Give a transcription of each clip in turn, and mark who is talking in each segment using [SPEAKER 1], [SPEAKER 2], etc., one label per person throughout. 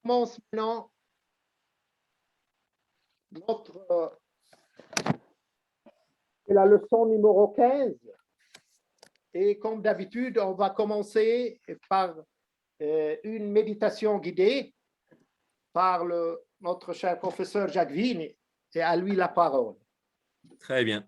[SPEAKER 1] commence maintenant notre la leçon numéro 15. Et comme d'habitude, on va commencer par une méditation guidée par notre cher professeur Jacques Vigne, et à lui la parole.
[SPEAKER 2] Très bien.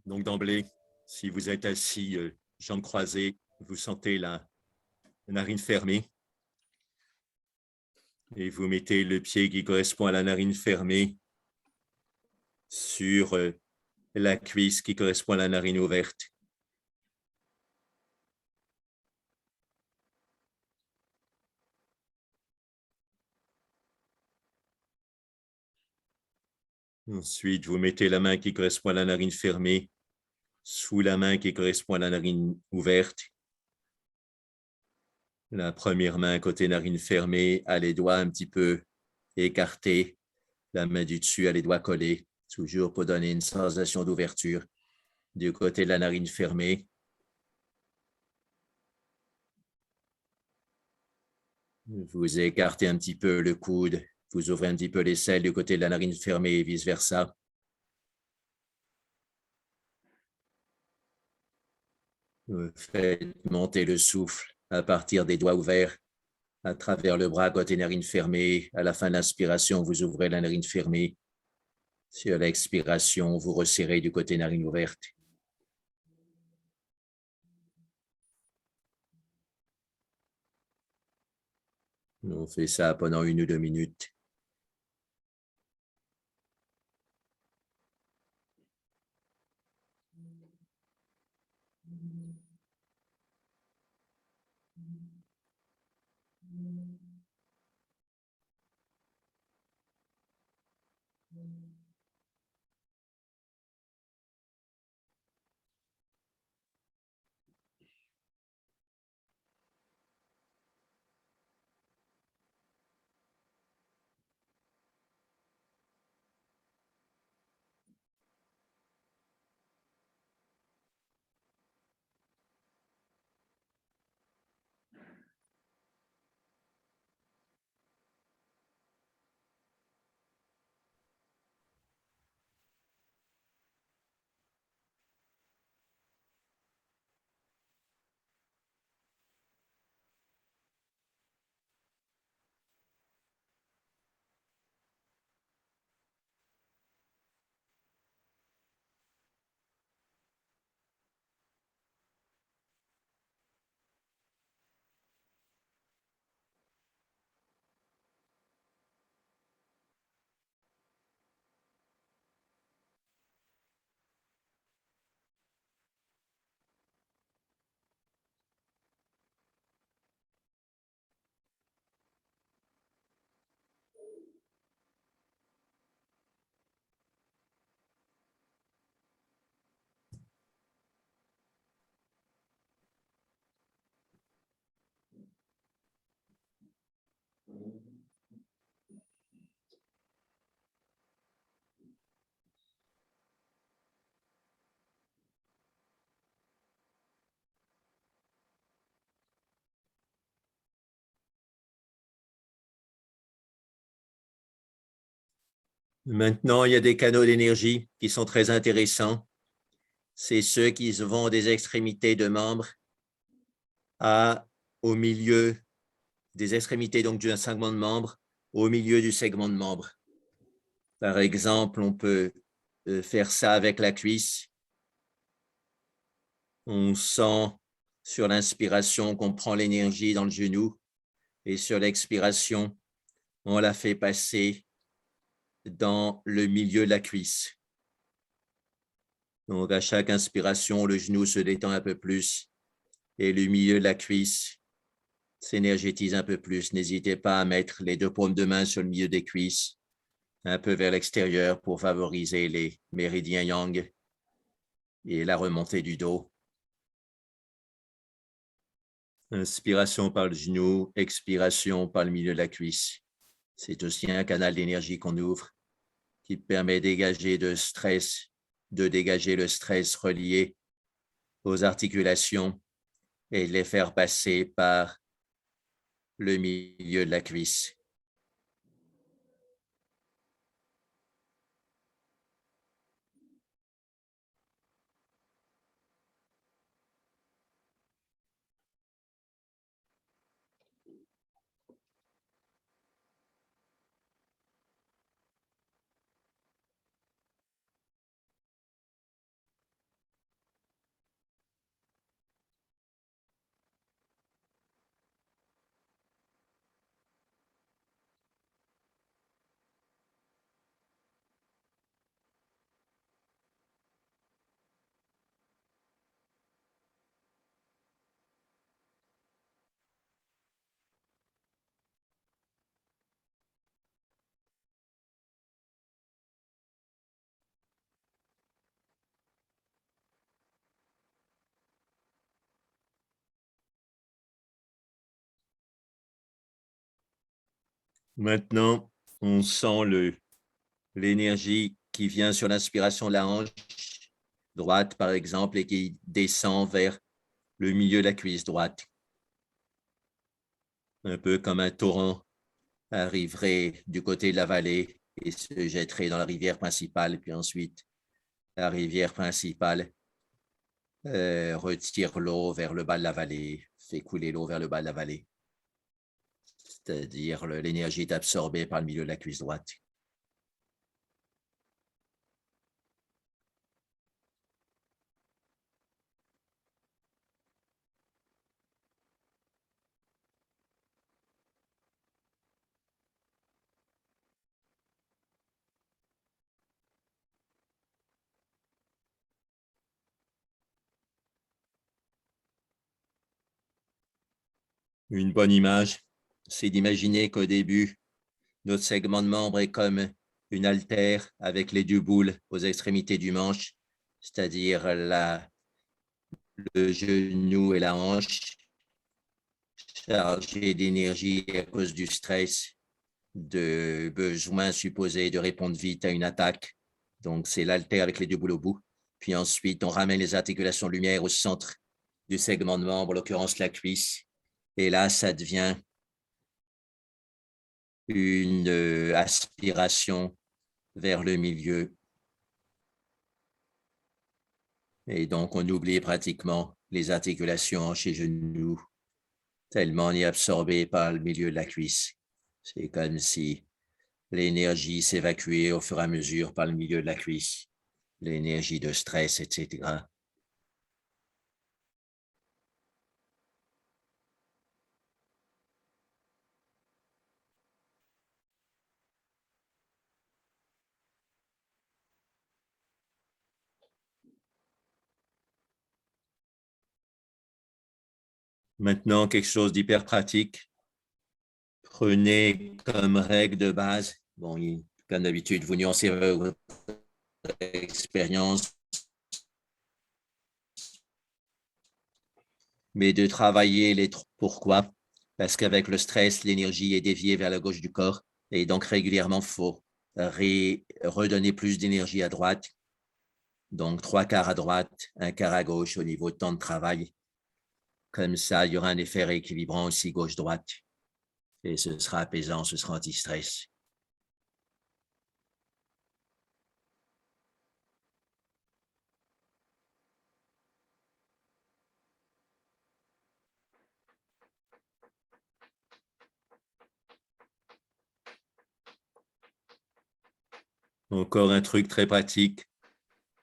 [SPEAKER 2] Donc d'emblée, si vous êtes assis, jambes croisées, vous sentez la narine fermée et vous mettez le pied qui correspond à la narine fermée sur la cuisse qui correspond à la narine ouverte. Ensuite, vous mettez la main qui correspond à la narine fermée sous la main qui correspond à la narine ouverte. La première main côté narine fermée a les doigts un petit peu écartés. La main du dessus a les doigts collés, toujours pour donner une sensation d'ouverture. Du côté de la narine fermée, vous écartez un petit peu le coude, vous ouvrez un petit peu l'aisselle du côté de la narine fermée et vice-versa. Vous faites monter le souffle à partir des doigts ouverts, à travers le bras côté narine fermée. À la fin de l'inspiration, vous ouvrez la narine fermée. Sur l'expiration, vous resserrez du côté narine ouverte. On fait ça pendant 1 ou 2 minutes. Maintenant, il y a des canaux d'énergie qui sont très intéressants. C'est ceux qui vont des extrémités de membres au milieu des extrémités donc d'un segment de membre au milieu du segment de membre. Par exemple, on peut faire ça avec la cuisse. On sent sur l'inspiration qu'on prend l'énergie dans le genou et sur l'expiration, on la fait passer dans le milieu de la cuisse. Donc, à chaque inspiration, le genou se détend un peu plus et le milieu de la cuisse s'énergétise un peu plus. N'hésitez pas à mettre les deux paumes de main sur le milieu des cuisses, un peu vers l'extérieur pour favoriser les méridiens yang et la remontée du dos. Inspiration par le genou, expiration par le milieu de la cuisse. C'est aussi un canal d'énergie qu'on ouvre qui permet de dégager le stress relié aux articulations et de les faire passer par le milieu de la cuisse. Maintenant, on sent l'énergie qui vient sur l'inspiration de la hanche droite, par exemple, et qui descend vers le milieu de la cuisse droite. Un peu comme un torrent arriverait du côté de la vallée et se jetterait dans la rivière principale, puis ensuite, la rivière principale retire l'eau vers le bas de la vallée, fait couler l'eau vers le bas de la vallée. C'est-à-dire l'énergie est absorbée par le milieu de la cuisse droite. Une bonne image, c'est d'imaginer qu'au début, notre segment de membre est comme une haltère avec les deux boules aux extrémités du manche, c'est-à-dire le genou et la hanche, chargés d'énergie à cause du stress, de besoin supposé de répondre vite à une attaque. Donc, c'est l'haltère avec les deux boules au bout. Puis ensuite, on ramène les articulations de lumière au centre du segment de membre, en l'occurrence la cuisse. Et là, ça devient une aspiration vers le milieu. Et donc, on oublie pratiquement les articulations hanches et genoux, tellement on est absorbé par le milieu de la cuisse. C'est comme si l'énergie s'évacuait au fur et à mesure par le milieu de la cuisse, l'énergie de stress, etc. Maintenant, quelque chose d'hyper pratique. Prenez comme règle de base, bon, comme d'habitude, vous nuancez votre expérience, mais de travailler les trois. Pourquoi? Parce qu'avec le stress, l'énergie est déviée vers la gauche du corps et donc régulièrement, il faut redonner plus d'énergie à droite. Donc, 3/4 à droite, 1/4 à gauche au niveau de temps de travail. Comme ça, il y aura un effet rééquilibrant aussi gauche-droite et ce sera apaisant, ce sera anti-stress. Encore un truc très pratique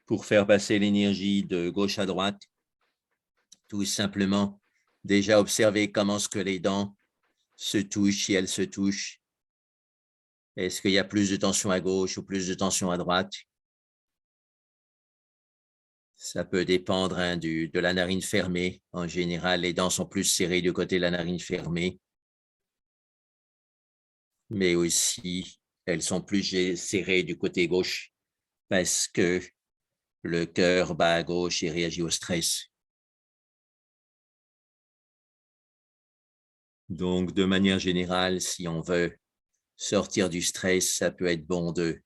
[SPEAKER 2] pour faire passer l'énergie de gauche à droite. Tout simplement, déjà observer comment ce que les dents se touchent, si elles se touchent. Est-ce qu'il y a plus de tension à gauche ou plus de tension à droite? Ça peut dépendre de la narine fermée. En général, les dents sont plus serrées du côté de la narine fermée, mais aussi elles sont plus serrées du côté gauche parce que le cœur bat à gauche et réagit au stress. Donc, de manière générale, si on veut sortir du stress, ça peut être bon de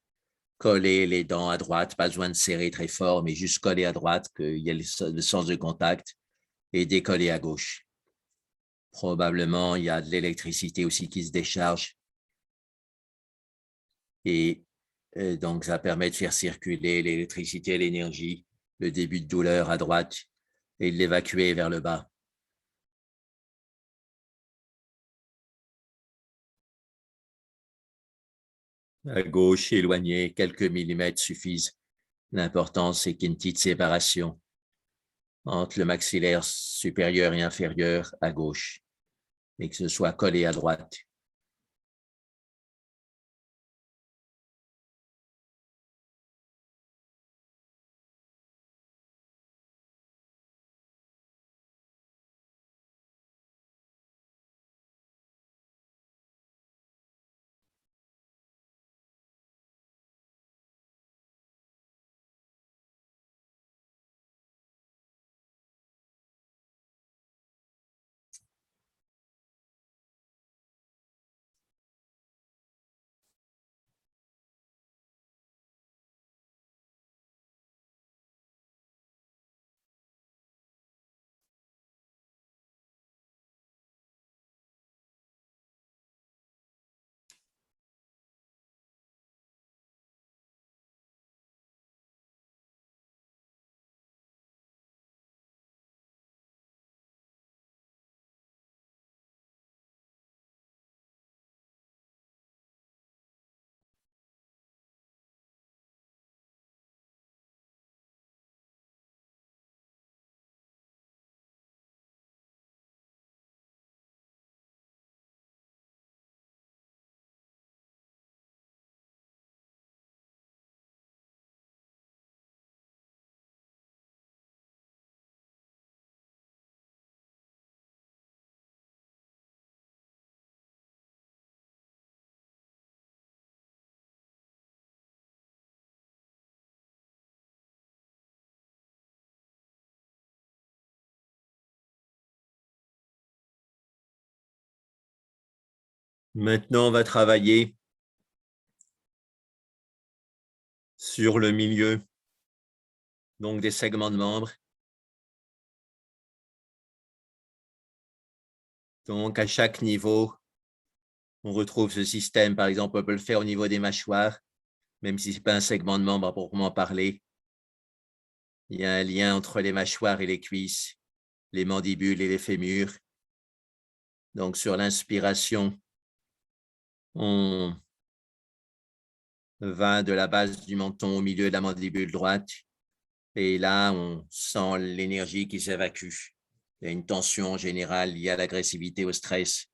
[SPEAKER 2] coller les dents à droite, pas besoin de serrer très fort, mais juste coller à droite, qu'il y ait le sens de contact, et décoller à gauche. Probablement, il y a de l'électricité aussi qui se décharge. Et donc, ça permet de faire circuler l'électricité et l'énergie, le début de douleur à droite et de l'évacuer vers le bas. À gauche, éloigné, quelques millimètres suffisent. L'important, c'est qu'il y ait une petite séparation entre le maxillaire supérieur et inférieur à gauche et que ce soit collé à droite. Maintenant, on va travailler sur le milieu, donc des segments de membres. Donc, à chaque niveau, on retrouve ce système. Par exemple, on peut le faire au niveau des mâchoires, même si ce n'est pas un segment de membre à proprement parler. Il y a un lien entre les mâchoires et les cuisses, les mandibules et les fémurs. Donc, sur l'inspiration, on va de la base du menton au milieu de la mandibule droite. Et là, on sent l'énergie qui s'évacue. Il y a une tension générale liée à l'agressivité, au stress,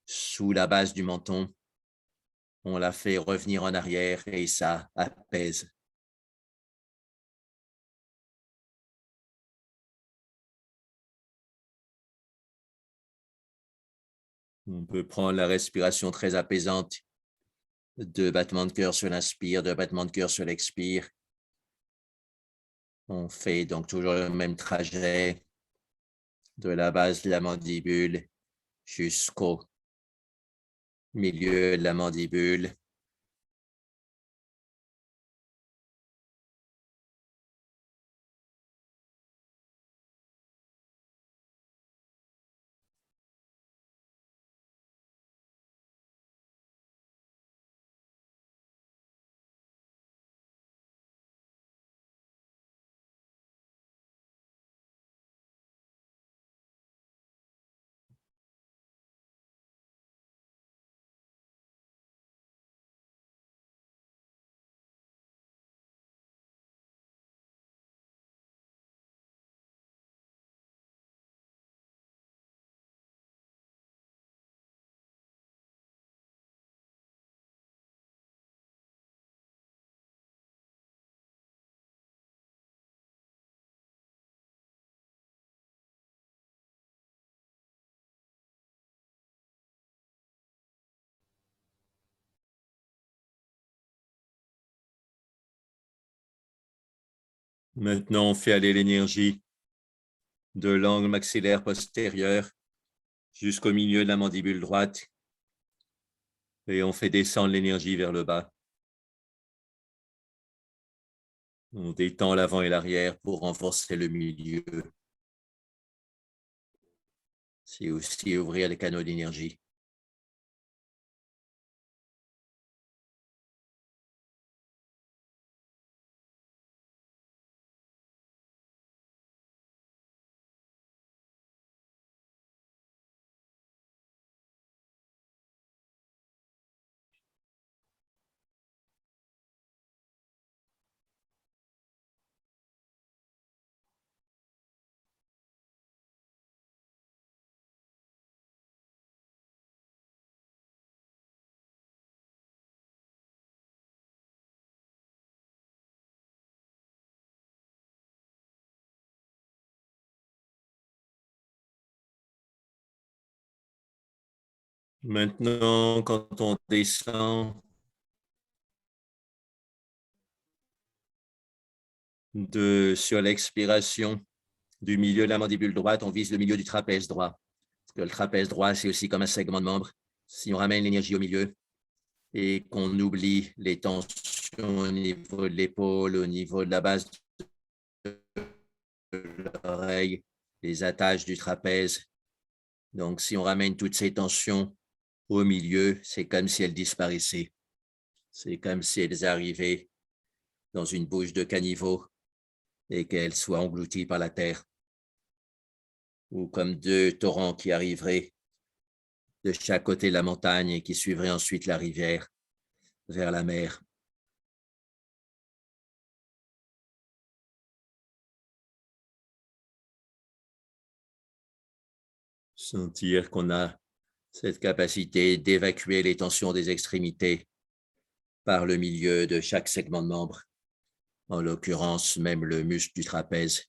[SPEAKER 2] sous la base du menton. On la fait revenir en arrière et ça apaise. On peut prendre la respiration très apaisante, 2 battements de cœur sur l'inspire, 2 battements de cœur sur l'expire. On fait donc toujours le même trajet de la base de la mandibule jusqu'au milieu de la mandibule. Maintenant, on fait aller l'énergie de l'angle maxillaire postérieur jusqu'au milieu de la mandibule droite et on fait descendre l'énergie vers le bas. On détend l'avant et l'arrière pour renforcer le milieu. C'est aussi ouvrir les canaux d'énergie. Maintenant, quand on descend sur l'expiration du milieu de la mandibule droite, on vise le milieu du trapèze droit. Parce que le trapèze droit, c'est aussi comme un segment de membre. Si on ramène l'énergie au milieu et qu'on oublie les tensions au niveau de l'épaule, au niveau de la base de l'oreille, les attaches du trapèze. Donc, si on ramène toutes ces tensions au milieu, c'est comme si elles disparaissaient. C'est comme si elles arrivaient dans une bouche de caniveau et qu'elles soient englouties par la terre. Ou comme deux torrents qui arriveraient de chaque côté de la montagne et qui suivraient ensuite la rivière vers la mer. Sentir qu'on a cette capacité d'évacuer les tensions des extrémités par le milieu de chaque segment de membre, en l'occurrence même le muscle du trapèze.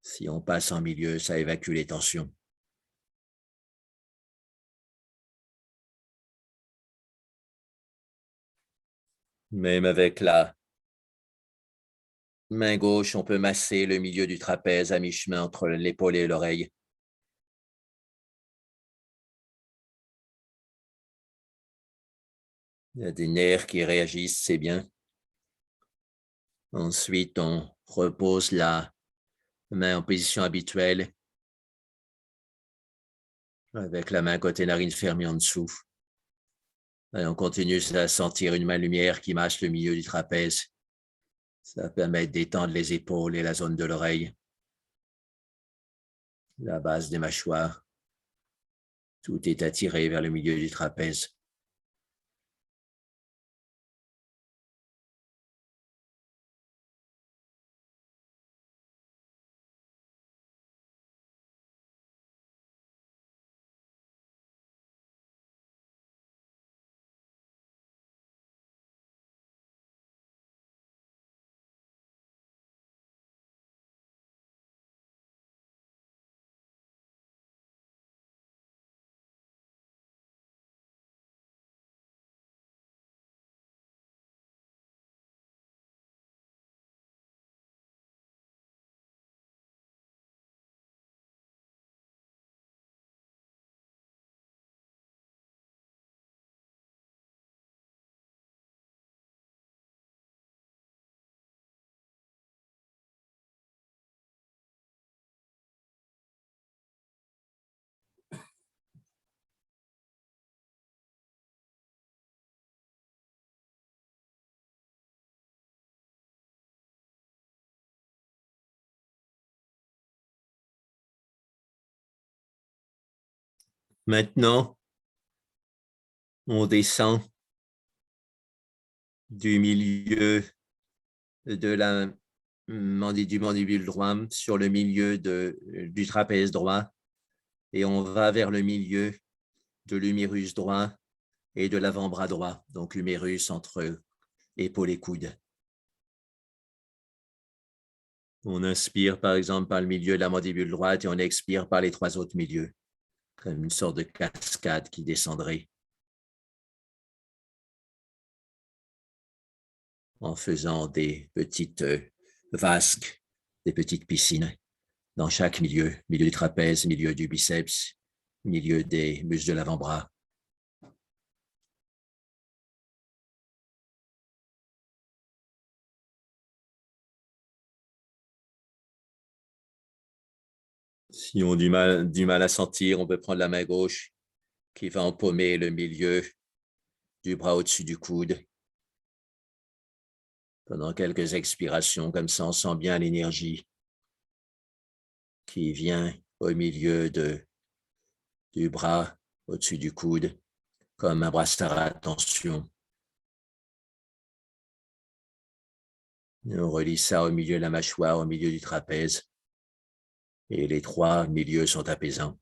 [SPEAKER 2] Si on passe en milieu, ça évacue les tensions. Même avec la main gauche, on peut masser le milieu du trapèze à mi-chemin entre l'épaule et l'oreille. Il y a des nerfs qui réagissent, c'est bien. Ensuite, on repose la main en position habituelle avec la main côté narine fermée en dessous. Et on continue à sentir une main lumière qui masse le milieu du trapèze. Ça permet d'étendre les épaules et la zone de l'oreille, la base des mâchoires. Tout est attiré vers le milieu du trapèze. Maintenant, on descend du milieu de la du mandibule droit sur le milieu du trapèze droit et on va vers le milieu de l'humérus droit et de l'avant-bras droit, donc l'humérus entre épaules et coudes. On inspire par exemple par le milieu de la mandibule droite et on expire par les trois autres milieux, comme une sorte de cascade qui descendrait en faisant des petites vasques, des petites piscines dans chaque milieu, milieu du trapèze, milieu du biceps, milieu des muscles de l'avant-bras. Si on a du mal à sentir, on peut prendre la main gauche qui va empaumer le milieu du bras au-dessus du coude. Pendant quelques expirations, comme ça, on sent bien l'énergie qui vient au milieu du bras au-dessus du coude, comme un bracelet à tension. Et on relie ça au milieu de la mâchoire, au milieu du trapèze. Et les trois milieux sont apaisants.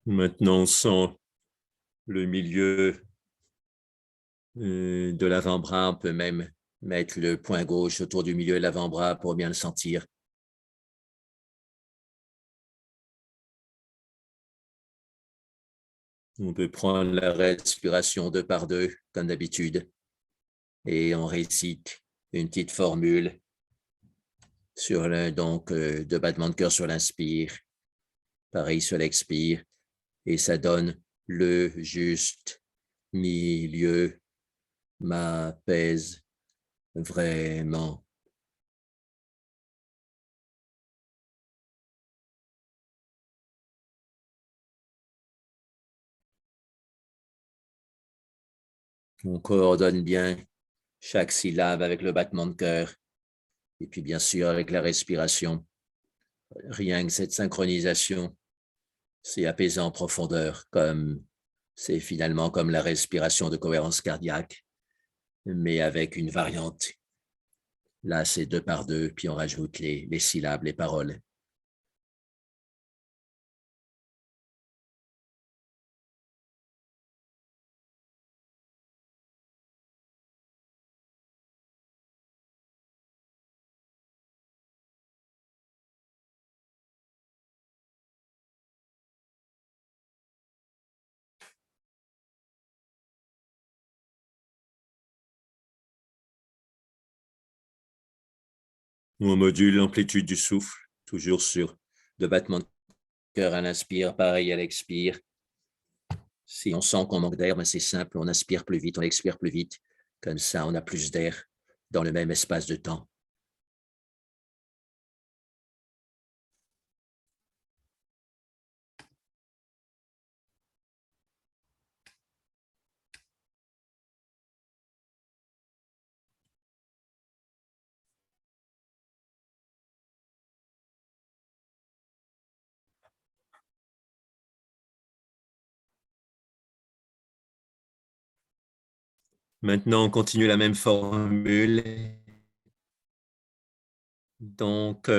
[SPEAKER 2] Maintenant, on sent le milieu de l'avant-bras. On peut même mettre le poing gauche autour du milieu de l'avant-bras pour bien le sentir. On peut prendre la respiration 2 par 2, comme d'habitude, et on récite une petite formule sur donc 2 battements de cœur sur l'inspire, pareil sur l'expire, et ça donne le juste milieu m'apaise vraiment. On coordonne bien chaque syllabe avec le battement de cœur et puis bien sûr avec la respiration. Rien que cette synchronisation, c'est apaisant en profondeur, comme c'est finalement comme la respiration de cohérence cardiaque, mais avec une variante. Là, c'est 2 par 2, puis on rajoute les syllabes, les paroles. On module l'amplitude du souffle, toujours sur 2 battements de cœur à l'inspire, pareil à l'expire. Si on sent qu'on manque d'air, ben c'est simple, on inspire plus vite, on expire plus vite. Comme ça, on a plus d'air dans le même espace de temps. Maintenant, on continue la même formule. Donc,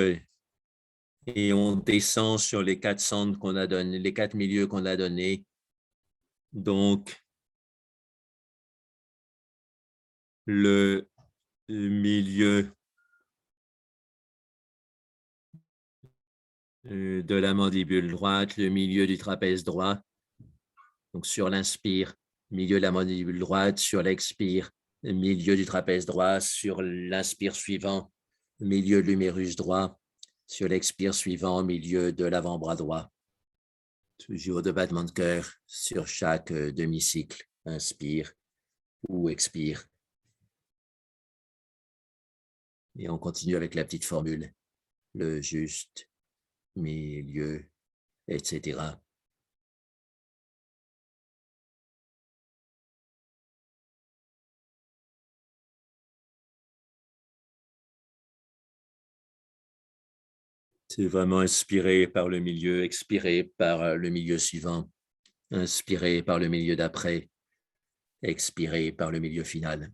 [SPEAKER 2] et on descend sur les 4 centres qu'on a donnés, les 4 milieux qu'on a donnés. Donc, le milieu de la mandibule droite, le milieu du trapèze droit. Donc, sur l'inspire, milieu de la mandibule droite, sur l'expire, milieu du trapèze droit, sur l'inspire suivant, milieu de l'humérus droit, sur l'expire suivant, milieu de l'avant-bras droit. Toujours 2 battements de cœur sur chaque demi-cycle. Inspire ou expire. Et on continue avec la petite formule, le juste milieu, etc. C'est vraiment inspiré par le milieu, expiré par le milieu suivant, inspiré par le milieu d'après, expiré par le milieu final.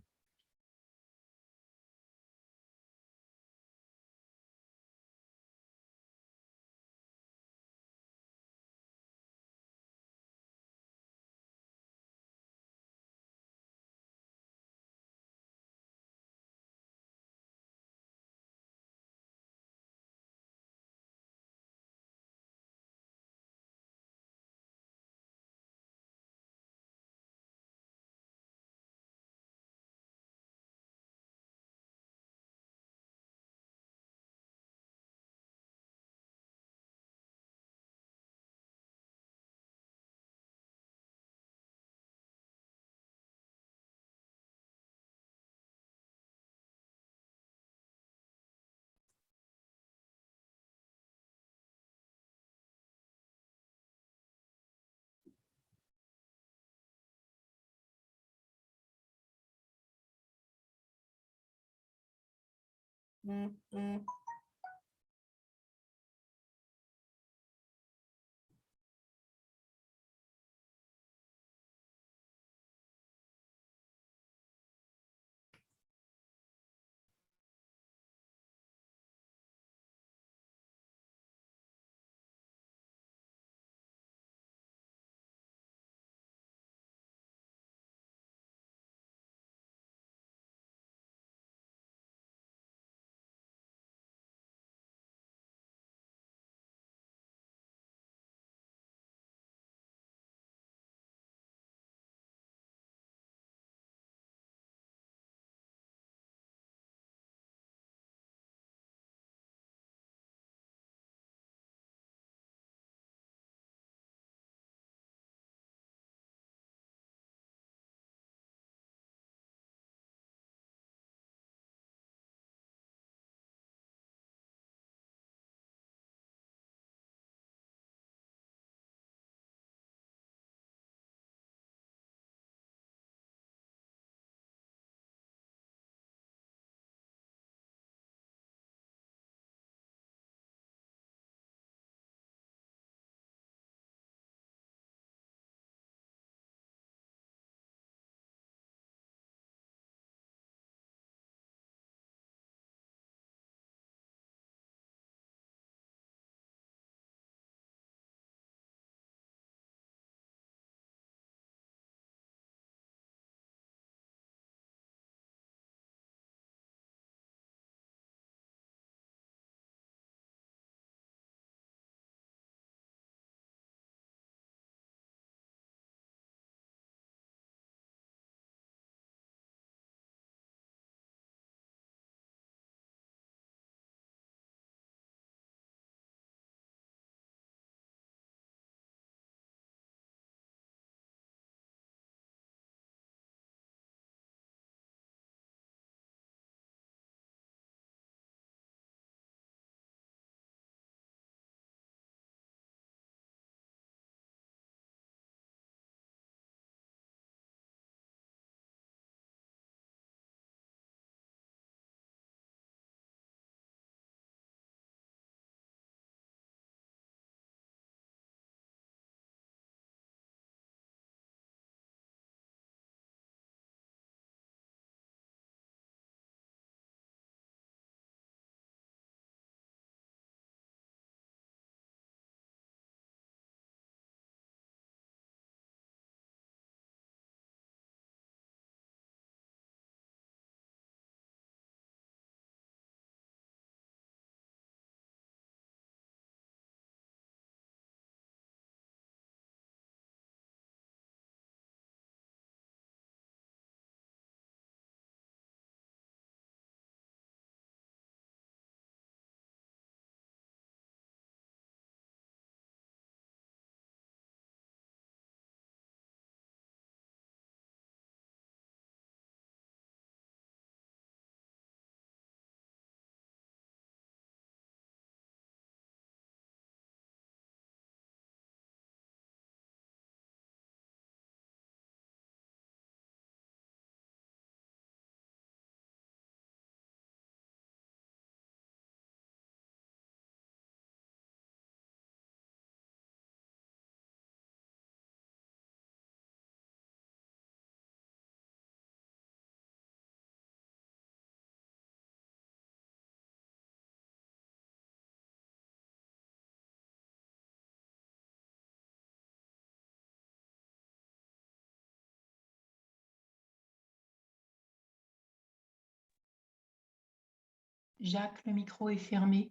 [SPEAKER 3] Jacques, le micro est fermé.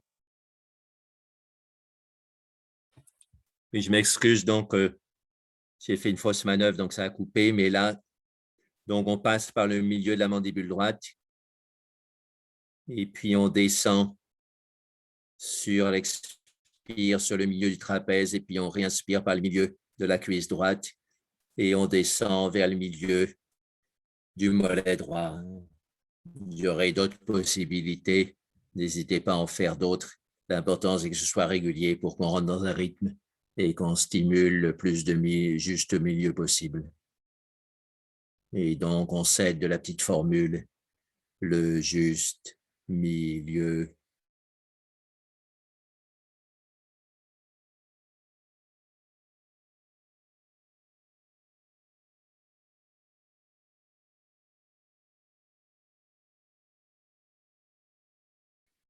[SPEAKER 2] Oui, je m'excuse, donc j'ai fait une fausse manœuvre, donc ça a coupé, mais là, donc on passe par le milieu de la mandibule droite et puis on descend sur l'expire sur le milieu du trapèze et puis on réinspire par le milieu de la cuisse droite et on descend vers le milieu du mollet droit. Il y aurait d'autres possibilités. N'hésitez pas à en faire d'autres. L'important, c'est que ce soit régulier pour qu'on rentre dans un rythme et qu'on stimule le plus de juste milieu possible. Et donc, on s'aide de la petite formule, le juste milieu,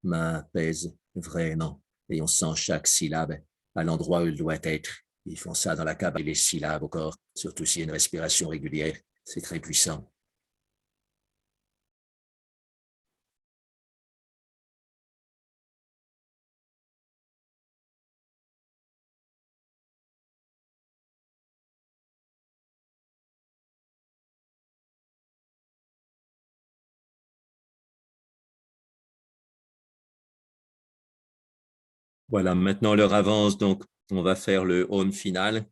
[SPEAKER 2] main pèse vraiment et on sent chaque syllabe à l'endroit où elle doit être. Ils font ça dans la cabane, les syllabes au corps, surtout s'il y a une respiration régulière. C'est très puissant. Voilà, maintenant l'heure avance, donc on va faire le home final.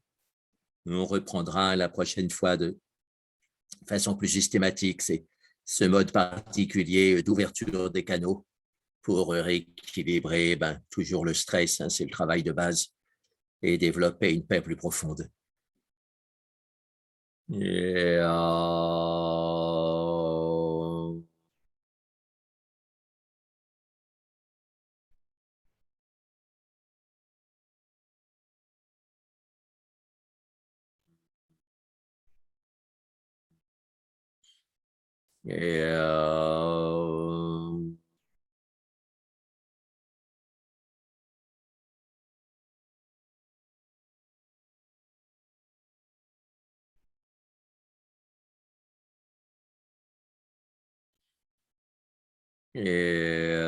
[SPEAKER 2] On reprendra la prochaine fois de façon plus systématique. C'est ce mode particulier d'ouverture des canaux pour rééquilibrer toujours le stress, hein, c'est le travail de base, et développer une paix plus profonde. Et, et, et